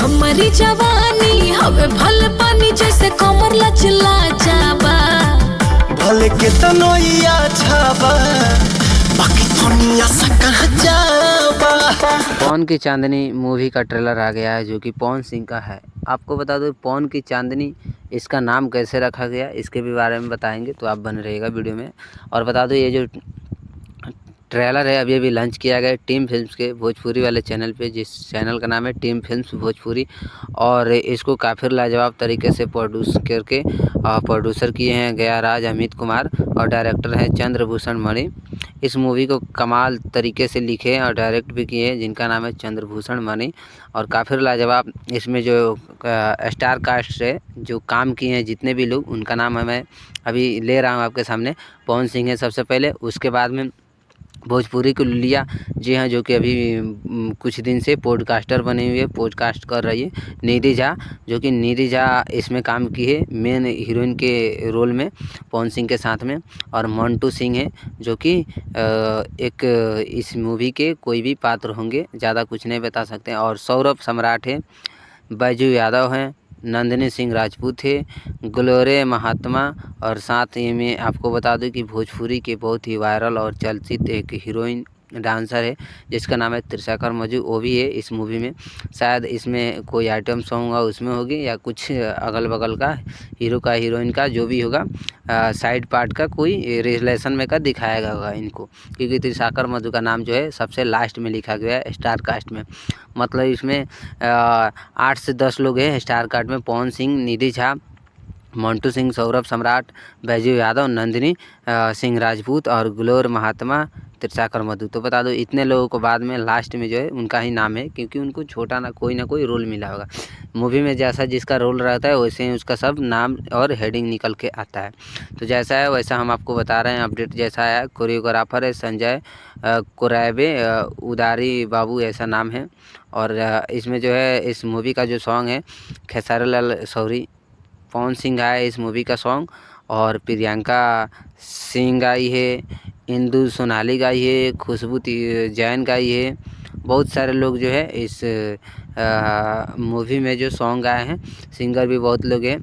हमारी जवानी हवे भल पानी जैसे कमर लचला जाबा। भले के तनोइया छाबा बाकी दुनिया से कहाँ जाबा। पवन की चांदनी मूवी का ट्रेलर आ गया है जो कि पवन सिंह का है। आपको बता दो पवन की चांदनी इसका नाम कैसे रखा गया इसके भी बारे में बताएंगे, तो आप बने रहिएगा वीडियो में। और बता दो ये जो ट्रेलर है अभी अभी लॉन्च किया गया टीम फिल्म्स के भोजपुरी वाले चैनल पे, जिस चैनल का नाम है टीम फिल्म्स भोजपुरी। और इसको काफ़ी लाजवाब तरीके से प्रोड्यूसर किए हैं गया राज अमित कुमार और डायरेक्टर हैं चंद्रभूषण मणि। इस मूवी को कमाल तरीके से लिखे और डायरेक्ट भी किए हैं जिनका नाम है चंद्रभूषण मणि। और काफ़ी लाजवाब इसमें जो स्टार कास्ट है जो काम किए हैं जितने भी लोग, उनका नाम है मैं अभी ले रहा हूँ आपके सामने। पवन सिंह है सबसे पहले, उसके बाद में भोजपुरी की लुलिया जी हाँ जो कि अभी कुछ दिन से पॉडकास्टर बनी हुई है, पॉडकास्ट कर रही है, निधि झा, जो कि निधि झा इसमें काम की है मेन हीरोइन के रोल में पवन सिंह के साथ में। और मंटू सिंह है जो कि एक इस मूवी के कोई भी पात्र होंगे, ज़्यादा कुछ नहीं बता सकते हैं। और सौरभ सम्राट है, बैजू यादव हैं, नंदिनी सिंह राजपूत है, ग्लोरे महात्मा। और साथ ही में आपको बता दूं कि भोजपुरी के बहुत ही वायरल और चर्चित एक हीरोइन डांसर है जिसका नाम है त्रिशाकर मजू, वो भी है इस मूवी में। शायद इसमें कोई आइटम सॉन्ग होगा उसमें होगी या कुछ अगल बगल का हीरो का हीरोइन का जो भी होगा साइड पार्ट का कोई रिलेशन में का दिखाया होगा इनको, क्योंकि त्रिशाकर मधु का नाम जो है सबसे लास्ट में लिखा गया है स्टार कास्ट में। मतलब इसमें 8 से 10 लोग हैं स्टार कास्ट में, पवन सिंह, निधि झा, मंटू सिंह, सौरभ सम्राट, बैजू यादव, नंदिनी सिंह राजपूत और ग्लोर महात्मा, त्रिशाकर मधु। तो बता दो इतने लोगों को बाद में लास्ट में जो है उनका ही नाम है, क्योंकि उनको छोटा ना कोई रोल मिला होगा मूवी में। जैसा जिसका रोल रहता है वैसे ही उसका सब नाम और हेडिंग निकल के आता है। तो जैसा है वैसा हम आपको बता रहे हैं अपडेट जैसा है। कोरियोग्राफर है संजय कोराबे, उदारी बाबू ऐसा नाम है। और इसमें जो है इस मूवी का जो सॉन्ग है खेसारी लाल सौरी, पवन सिंह गाया इस मूवी का सॉन्ग, और प्रियंका सिंह गाई है, इंदु सोनाली गाई है, खुशबू जैन गाई है। बहुत सारे लोग जो है इस मूवी में जो सॉन्ग गाए हैं, सिंगर भी बहुत लोग हैं।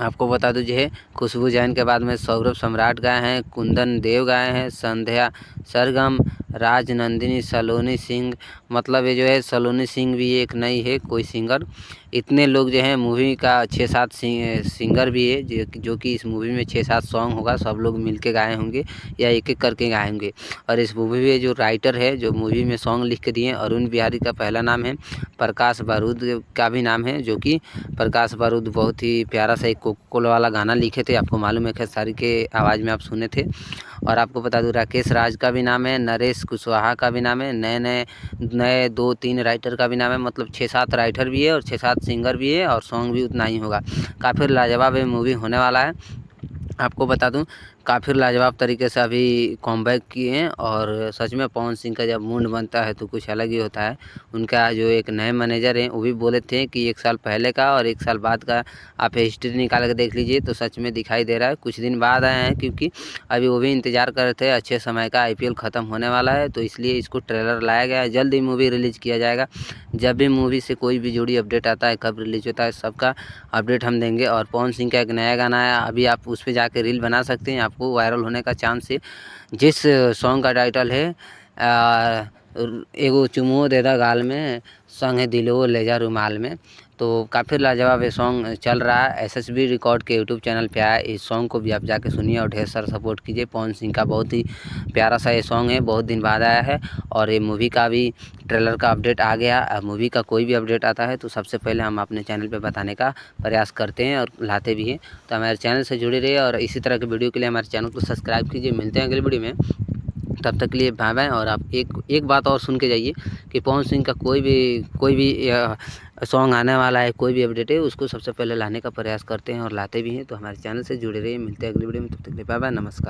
आपको बता दूं जो है खुशबू जैन के बाद में सौरभ सम्राट गाए हैं, कुंदन देव गाए हैं, संध्या सरगम, राज नंदिनी, सलोनी सिंह। मतलब ये जो है सलोनी सिंह भी एक नई है कोई सिंगर। इतने लोग जो हैं मूवी का 6-7 सिंगर भी है जो कि इस मूवी में 6-7 सॉन्ग होगा, सब लोग मिलके गाए होंगे या एक एक करके गाए होंगे। और इस मूवी में जो राइटर है जो मूवी में सॉन्ग लिख के दिए अरुण बिहारी का पहला नाम है, प्रकाश बारूद का भी नाम है, जो कि प्रकाश बारूद बहुत ही प्यारा सा एक कोका कोला वाला गाना लिखे थे, आपको मालूम है खेसारी के आवाज़ में आप सुने थे। और आपको बता दूं राकेश राज का भी नाम है, नरेश कुशवाहा का भी नाम है, नए 2-3 राइटर का भी नाम है। मतलब 6-7 राइटर भी है और 6-7 सिंगर भी है और सॉन्ग भी उतना ही होगा। काफ़ी लाजवाब ये मूवी होने वाला है। आपको बता दूं काफ़ी लाजवाब तरीके से अभी कॉमबैक किए हैं। और सच में पवन सिंह का जब मूड बनता है तो कुछ अलग ही होता है। उनका जो एक नए मैनेजर हैं वो भी बोले थे कि 1 साल पहले का और 1 साल बाद का आप हिस्ट्री निकाल के देख लीजिए, तो सच में दिखाई दे रहा है। कुछ दिन बाद आए हैं क्योंकि अभी वो भी इंतज़ार कर रहे थे, अच्छे समय का IPL ख़त्म होने वाला है तो इसलिए इसको ट्रेलर लाया गया है। जल्द ही मूवी रिलीज़ किया जाएगा। जब भी मूवी से कोई भी जुड़ी अपडेट आता है, कब रिलीज़ होता है, सबका अपडेट हम देंगे। और पवन सिंह का एक नया गाना आया, अभी आप उस पर जाके रील बना सकते हैं, आपको वायरल होने का चांस है। जिस सॉन्ग का टाइटल है एगो चुमो दे दा गाल में, संगे दिलो ले जा रुमाल में। तो काफ़ी लाजवाब ये सॉन्ग चल रहा है। SSB रिकॉर्ड के यूट्यूब चैनल पे आया, इस सॉन्ग को भी आप जाके सुनिए और ढेर सारा सपोर्ट कीजिए। पवन सिंह का बहुत ही प्यारा सा ये सॉन्ग है, बहुत दिन बाद आया है। और ये मूवी का भी ट्रेलर का अपडेट आ गया। मूवी का कोई भी अपडेट आता है तो सबसे पहले हम अपने चैनल पे बताने का प्रयास करते हैं और लाते भी हैं। तो हमारे चैनल से जुड़े रहिए और इसी तरह के वीडियो के लिए हमारे चैनल को सब्सक्राइब कीजिए। मिलते हैं अगले वीडियो में, तब तक के लिए बाय बाय। और आप एक बात और सुन के जाइए कि पवन सिंह का कोई भी सॉन्ग आने वाला है, कोई भी अपडेट है, उसको सबसे पहले लाने का प्रयास करते हैं और लाते भी हैं। तो हमारे चैनल से जुड़े रहिए। मिलते हैं अगली वीडियो में, तब तक के लिए बाय बाय, नमस्कार।